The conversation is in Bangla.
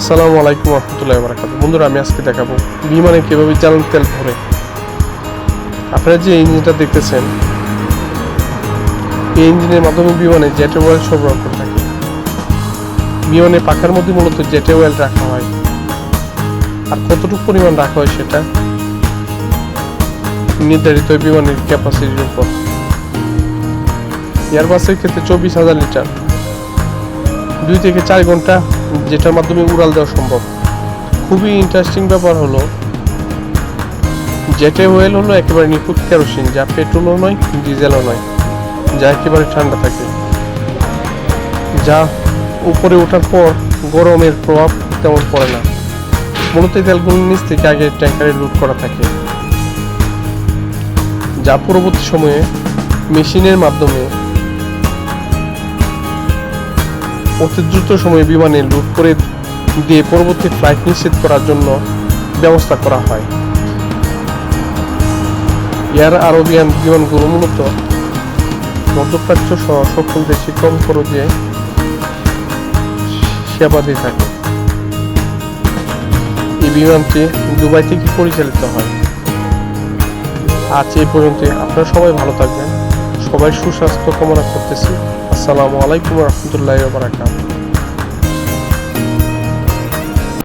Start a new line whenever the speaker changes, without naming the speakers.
আসসালামু আলাইকুম রহমতুল্লাহি ওয়া বারাকাতুহু। বন্ধুরা, আমি আজকে দেখাবো বিমানে কীভাবে জ্বালানি তেল ভরে। আপনারা যে ইঞ্জিনটা দেখতেছেন, এই ইঞ্জিনের মাধ্যমে বিমানে জেট অয়েল সরবরাহ করে থাকে। বিমানে পাখার মধ্যে মূলত জেট অয়েল রাখা হয়, আর কতটুকু পরিমাণ রাখা হয় সেটা নির্ধারিত বিমানের ক্যাপাসিটির উপর। এয়ারবাসের ক্ষেত্রে 24,000 লিটার 2 থেকে 4 ঘন্টা যেটার মাধ্যমে উড়াল দেওয়া সম্ভব। খুবই ইন্টারেস্টিং ব্যাপার হলো, জেট অয়েল হলো একেবারে নিখুঁত কেরোসিন, যা পেট্রোলও নয় ডিজেলও নয়, যা একেবারে ঠান্ডা থাকে, যা উপরে ওঠার পর গরমের প্রভাব তেমন পড়ে না। মূলত এই তেলগুলো নিচ থেকে আগে ট্যাঙ্কারে লোড করা থাকে, যা পরবর্তী সময়ে মেশিনের মাধ্যমে অতি দ্রুত সময়ে বিমানে লোড করে দিয়ে পরবর্তী ফ্লাইট নিশ্চিত করার জন্য ব্যবস্থা করা হয়। এয়ার আরবিয়ান বিমানগুলো মূলত মধ্যপ্রাচ্য সহ সকল দেশে কম খরচে সেবা দিয়ে থাকে। এই বিমানটি দুবাই থেকে পরিচালিত হয়। আজ এই পর্যন্ত। আপনারা সবাই ভালো থাকবেন, সবাই সুস্বাস্থ্য কামনা করতেছি। আসসালামু আলাইকুম রহমতুল্লাহি ওয়া বারাকাতুহু।